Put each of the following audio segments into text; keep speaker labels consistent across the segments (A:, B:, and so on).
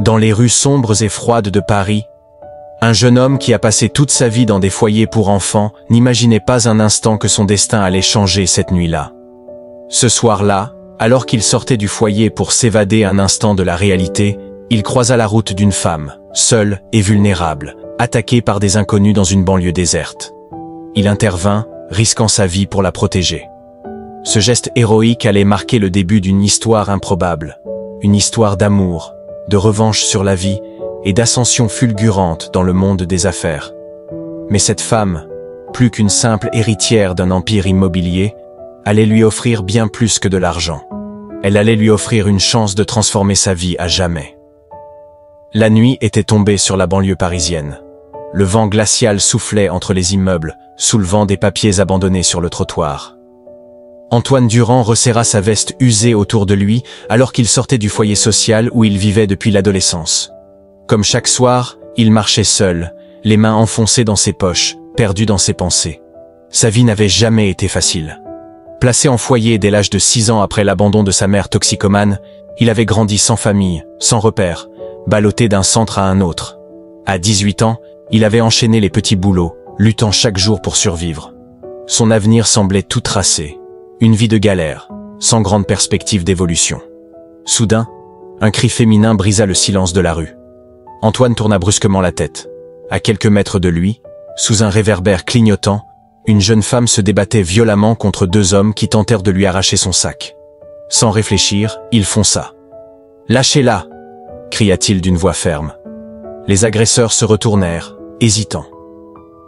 A: Dans les rues sombres et froides de Paris, un jeune homme qui a passé toute sa vie dans des foyers pour enfants n'imaginait pas un instant que son destin allait changer cette nuit-là. Ce soir-là, alors qu'il sortait du foyer pour s'évader un instant de la réalité, il croisa la route d'une femme, seule et vulnérable, attaquée par des inconnus dans une banlieue déserte. Il intervint, risquant sa vie pour la protéger. Ce geste héroïque allait marquer le début d'une histoire improbable, une histoire d'amour, de revanche sur la vie et d'ascension fulgurante dans le monde des affaires. Mais cette femme, plus qu'une simple héritière d'un empire immobilier, allait lui offrir bien plus que de l'argent. Elle allait lui offrir une chance de transformer sa vie à jamais. La nuit était tombée sur la banlieue parisienne. Le vent glacial soufflait entre les immeubles, soulevant des papiers abandonnés sur le trottoir. Antoine Durand resserra sa veste usée autour de lui alors qu'il sortait du foyer social où il vivait depuis l'adolescence. Comme chaque soir, il marchait seul, les mains enfoncées dans ses poches, perdu dans ses pensées. Sa vie n'avait jamais été facile. Placé en foyer dès l'âge de 6 ans après l'abandon de sa mère toxicomane, il avait grandi sans famille, sans repères, ballotté d'un centre à un autre. À 18 ans, il avait enchaîné les petits boulots, luttant chaque jour pour survivre. Son avenir semblait tout tracé. Une vie de galère, sans grande perspective d'évolution. Soudain, un cri féminin brisa le silence de la rue. Antoine tourna brusquement la tête. À quelques mètres de lui, sous un réverbère clignotant, une jeune femme se débattait violemment contre 2 hommes qui tentèrent de lui arracher son sac. Sans réfléchir, il fonça. « Lâchez-la !» cria-t-il d'une voix ferme. Les agresseurs se retournèrent, hésitants.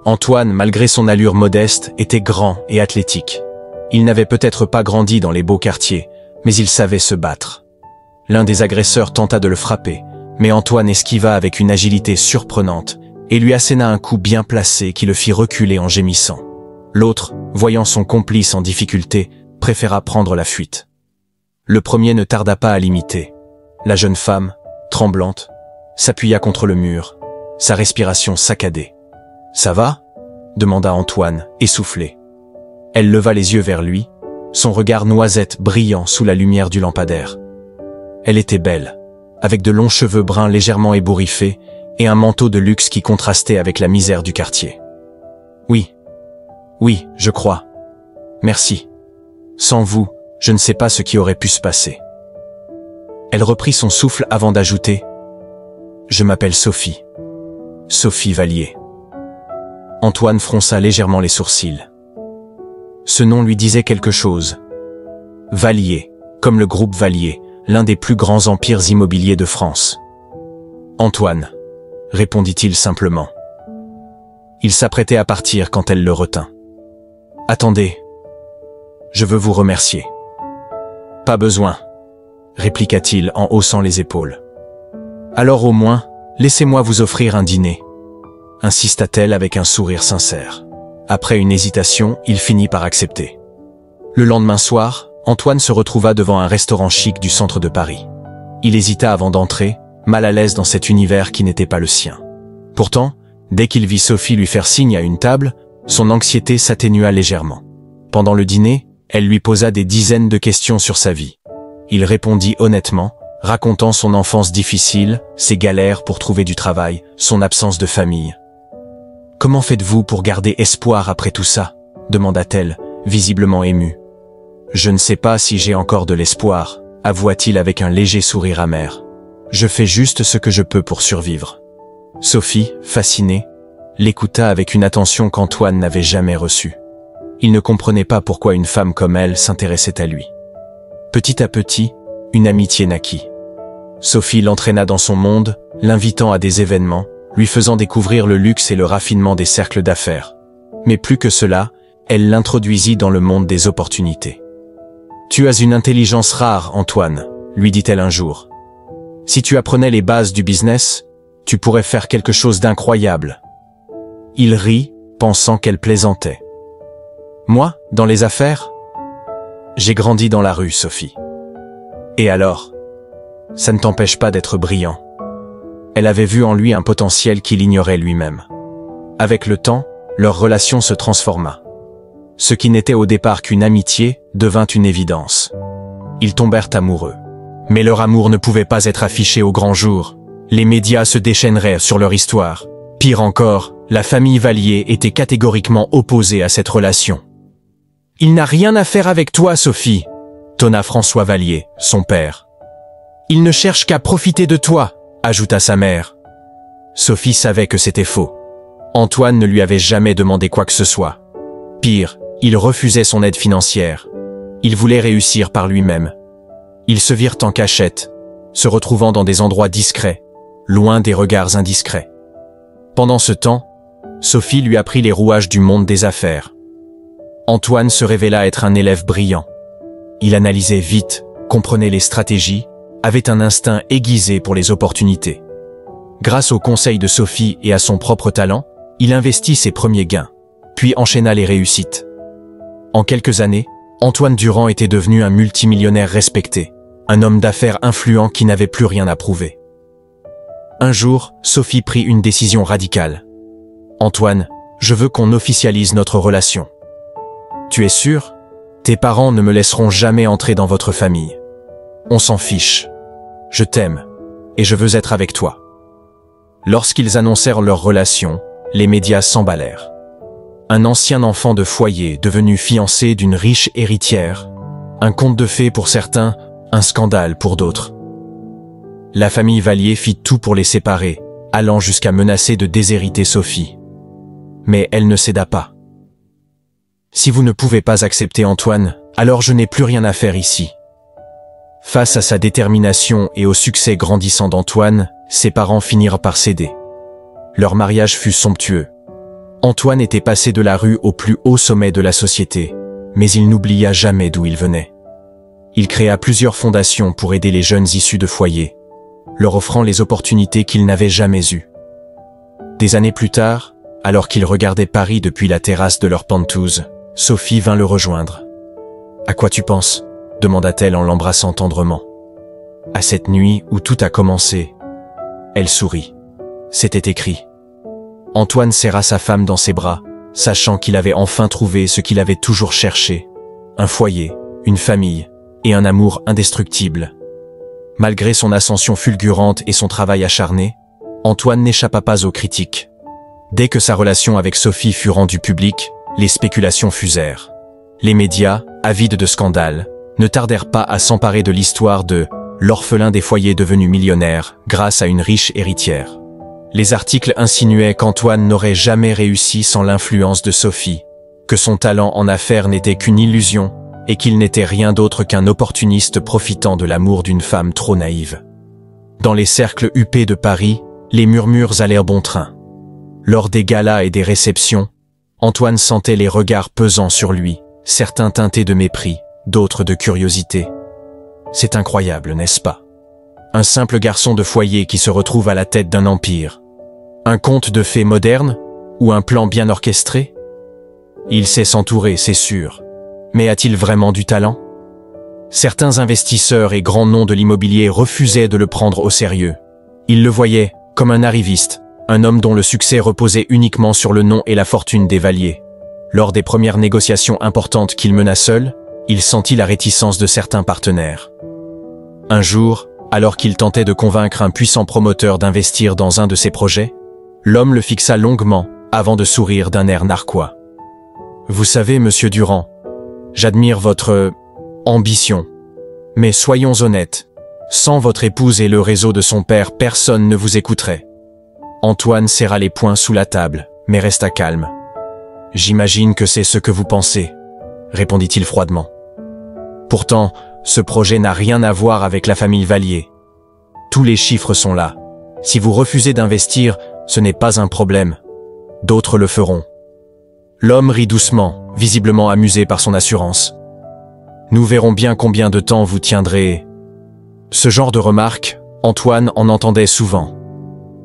A: Antoine, malgré son allure modeste, était grand et athlétique. Il n'avait peut-être pas grandi dans les beaux quartiers, mais il savait se battre. L'un des agresseurs tenta de le frapper, mais Antoine esquiva avec une agilité surprenante et lui asséna un coup bien placé qui le fit reculer en gémissant. L'autre, voyant son complice en difficulté, préféra prendre la fuite. Le premier ne tarda pas à l'imiter. La jeune femme, tremblante, s'appuya contre le mur, sa respiration saccadée. « Ça va ?» demanda Antoine, essoufflé. Elle leva les yeux vers lui, son regard noisette brillant sous la lumière du lampadaire. Elle était belle, avec de longs cheveux bruns légèrement ébouriffés et un manteau de luxe qui contrastait avec la misère du quartier. « Oui, je crois. Merci. Sans vous, je ne sais pas ce qui aurait pu se passer. » Elle reprit son souffle avant d'ajouter « Je m'appelle Sophie. Sophie Vallier. » Antoine fronça légèrement les sourcils. Ce nom lui disait quelque chose. Vallier, comme le groupe Vallier, l'un des plus grands empires immobiliers de France. Antoine, répondit-il simplement. Il s'apprêtait à partir quand elle le retint. Attendez, je veux vous remercier. Pas besoin, répliqua-t-il en haussant les épaules. Alors au moins, laissez-moi vous offrir un dîner, insista-t-elle avec un sourire sincère. Après une hésitation, il finit par accepter. Le lendemain soir, Antoine se retrouva devant un restaurant chic du centre de Paris. Il hésita avant d'entrer, mal à l'aise dans cet univers qui n'était pas le sien. Pourtant, dès qu'il vit Sophie lui faire signe à une table, son anxiété s'atténua légèrement. Pendant le dîner, elle lui posa des dizaines de questions sur sa vie. Il répondit honnêtement, racontant son enfance difficile, ses galères pour trouver du travail, son absence de famille. « Comment faites-vous pour garder espoir après tout ça ?» demanda-t-elle, visiblement émue. « Je ne sais pas si j'ai encore de l'espoir, » avoua-t-il avec un léger sourire amer. « Je fais juste ce que je peux pour survivre. » Sophie, fascinée, l'écouta avec une attention qu'Antoine n'avait jamais reçue. Il ne comprenait pas pourquoi une femme comme elle s'intéressait à lui. Petit à petit, une amitié naquit. Sophie l'entraîna dans son monde, l'invitant à des événements, lui faisant découvrir le luxe et le raffinement des cercles d'affaires. Mais plus que cela, elle l'introduisit dans le monde des opportunités. « Tu as une intelligence rare, Antoine, » lui dit-elle un jour. « Si tu apprenais les bases du business, tu pourrais faire quelque chose d'incroyable. » Il rit, pensant qu'elle plaisantait. « Moi, dans les affaires ? J'ai grandi dans la rue, Sophie. » Et alors ? Ça ne t'empêche pas d'être brillant. Elle avait vu en lui un potentiel qu'il ignorait lui-même. Avec le temps, leur relation se transforma. Ce qui n'était au départ qu'une amitié devint une évidence. Ils tombèrent amoureux. Mais leur amour ne pouvait pas être affiché au grand jour. Les médias se déchaîneraient sur leur histoire. Pire encore, la famille Vallier était catégoriquement opposée à cette relation. « Il n'a rien à faire avec toi, Sophie », tonna François Vallier, son père. « Il ne cherche qu'à profiter de toi », ajouta sa mère. Sophie savait que c'était faux. Antoine ne lui avait jamais demandé quoi que ce soit. Pire, il refusait son aide financière. Il voulait réussir par lui-même. Ils se virent en cachette, se retrouvant dans des endroits discrets, loin des regards indiscrets. Pendant ce temps, Sophie lui apprit les rouages du monde des affaires. Antoine se révéla être un élève brillant. Il analysait vite, comprenait les stratégies, avait un instinct aiguisé pour les opportunités. Grâce aux conseils de Sophie et à son propre talent, il investit ses premiers gains, puis enchaîna les réussites. En quelques années, Antoine Durand était devenu un multimillionnaire respecté, un homme d'affaires influent qui n'avait plus rien à prouver. Un jour, Sophie prit une décision radicale. « Antoine, je veux qu'on officialise notre relation. »« Tu es sûr ? Tes parents ne me laisseront jamais entrer dans votre famille. On s'en fiche. Je t'aime, et je veux être avec toi. » Lorsqu'ils annoncèrent leur relation, les médias s'emballèrent. Un ancien enfant de foyer devenu fiancé d'une riche héritière, un conte de fées pour certains, un scandale pour d'autres. La famille Vallier fit tout pour les séparer, allant jusqu'à menacer de déshériter Sophie. Mais elle ne céda pas. « Si vous ne pouvez pas accepter Antoine, alors je n'ai plus rien à faire ici. » Face à sa détermination et au succès grandissant d'Antoine, ses parents finirent par céder. Leur mariage fut somptueux. Antoine était passé de la rue au plus haut sommet de la société, mais il n'oublia jamais d'où il venait. Il créa plusieurs fondations pour aider les jeunes issus de foyers, leur offrant les opportunités qu'ils n'avaient jamais eues. Des années plus tard, alors qu'ils regardaient Paris depuis la terrasse de leur pentouse, Sophie vint le rejoindre. « À quoi tu penses ?» demanda-t-elle en l'embrassant tendrement. « À cette nuit où tout a commencé. » Elle sourit. C'était écrit. Antoine serra sa femme dans ses bras, sachant qu'il avait enfin trouvé ce qu'il avait toujours cherché, un foyer, une famille et un amour indestructible. Malgré son ascension fulgurante et son travail acharné, Antoine n'échappa pas aux critiques. Dès que sa relation avec Sophie fut rendue publique, les spéculations fusèrent. Les médias, avides de scandales, ne tardèrent pas à s'emparer de l'histoire de « l'orphelin des foyers devenu millionnaire grâce à une riche héritière ». Les articles insinuaient qu'Antoine n'aurait jamais réussi sans l'influence de Sophie, que son talent en affaires n'était qu'une illusion et qu'il n'était rien d'autre qu'un opportuniste profitant de l'amour d'une femme trop naïve. Dans les cercles huppés de Paris, les murmures allèrent bon train. Lors des galas et des réceptions, Antoine sentait les regards pesant sur lui, certains teintés de mépris, d'autres de curiosité. C'est incroyable, n'est-ce pas? Un simple garçon de foyer qui se retrouve à la tête d'un empire. Un conte de fées moderne ou un plan bien orchestré? Il sait s'entourer, c'est sûr. Mais a-t-il vraiment du talent? Certains investisseurs et grands noms de l'immobilier refusaient de le prendre au sérieux. Ils le voyaient comme un arriviste, un homme dont le succès reposait uniquement sur le nom et la fortune des Vallier. Lors des premières négociations importantes qu'il mena seul, il sentit la réticence de certains partenaires. Un jour, alors qu'il tentait de convaincre un puissant promoteur d'investir dans un de ses projets, l'homme le fixa longuement avant de sourire d'un air narquois. « Vous savez, monsieur Durand, j'admire votre ambition. Mais soyons honnêtes, sans votre épouse et le réseau de son père, personne ne vous écouterait. » Antoine serra les poings sous la table, mais resta calme. « J'imagine que c'est ce que vous pensez, » répondit-il froidement. Pourtant, ce projet n'a rien à voir avec la famille Vallier. Tous les chiffres sont là. Si vous refusez d'investir, ce n'est pas un problème. D'autres le feront. L'homme rit doucement, visiblement amusé par son assurance. Nous verrons bien combien de temps vous tiendrez. Ce genre de remarques, Antoine en entendait souvent.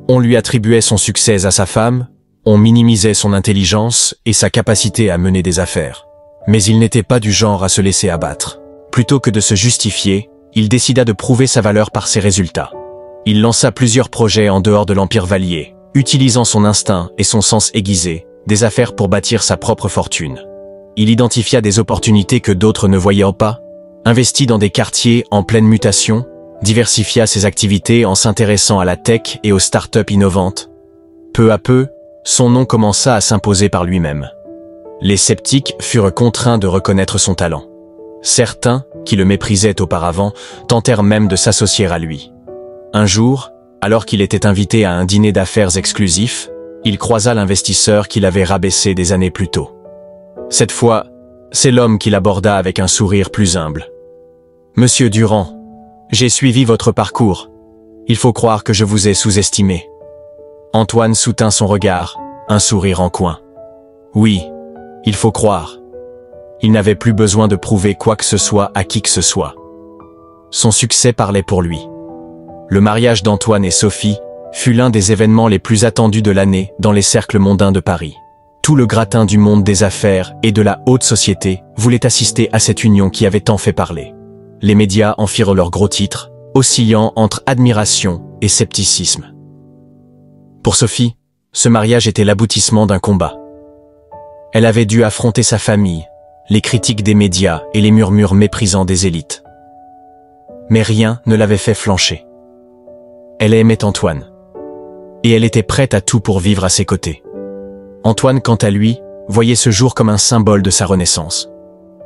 A: On lui attribuait son succès à sa femme, on minimisait son intelligence et sa capacité à mener des affaires. Mais il n'était pas du genre à se laisser abattre. Plutôt que de se justifier, il décida de prouver sa valeur par ses résultats. Il lança plusieurs projets en dehors de l'Empire Vallier, utilisant son instinct et son sens aiguisé, des affaires pour bâtir sa propre fortune. Il identifia des opportunités que d'autres ne voyaient pas, investit dans des quartiers en pleine mutation, diversifia ses activités en s'intéressant à la tech et aux startups innovantes. Peu à peu, son nom commença à s'imposer par lui-même. Les sceptiques furent contraints de reconnaître son talent. Certains, qui le méprisaient auparavant, tentèrent même de s'associer à lui. Un jour, alors qu'il était invité à un dîner d'affaires exclusif, il croisa l'investisseur qu'il avait rabaissé des années plus tôt. Cette fois, c'est l'homme qui l'aborda avec un sourire plus humble. « Monsieur Durand, j'ai suivi votre parcours. Il faut croire que je vous ai sous-estimé. » Antoine soutint son regard, un sourire en coin. « Oui, il faut croire. » Il n'avait plus besoin de prouver quoi que ce soit à qui que ce soit. Son succès parlait pour lui. Le mariage d'Antoine et Sophie fut l'un des événements les plus attendus de l'année dans les cercles mondains de Paris. Tout le gratin du monde des affaires et de la haute société voulait assister à cette union qui avait tant fait parler. Les médias en firent leurs gros titres, oscillant entre admiration et scepticisme. Pour Sophie, ce mariage était l'aboutissement d'un combat. Elle avait dû affronter sa famille, les critiques des médias et les murmures méprisants des élites. Mais rien ne l'avait fait flancher. Elle aimait Antoine. Et elle était prête à tout pour vivre à ses côtés. Antoine, quant à lui, voyait ce jour comme un symbole de sa renaissance.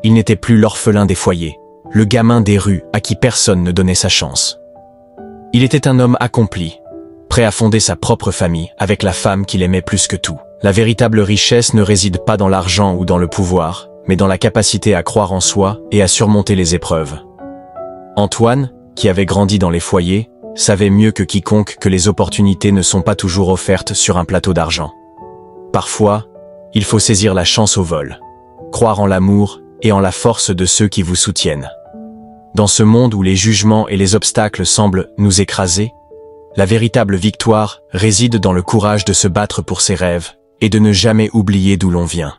A: Il n'était plus l'orphelin des foyers, le gamin des rues à qui personne ne donnait sa chance. Il était un homme accompli, prêt à fonder sa propre famille avec la femme qu'il aimait plus que tout. La véritable richesse ne réside pas dans l'argent ou dans le pouvoir, mais dans la capacité à croire en soi et à surmonter les épreuves. Antoine, qui avait grandi dans les foyers, savait mieux que quiconque que les opportunités ne sont pas toujours offertes sur un plateau d'argent. Parfois, il faut saisir la chance au vol, croire en l'amour et en la force de ceux qui vous soutiennent. Dans ce monde où les jugements et les obstacles semblent nous écraser, la véritable victoire réside dans le courage de se battre pour ses rêves et de ne jamais oublier d'où l'on vient.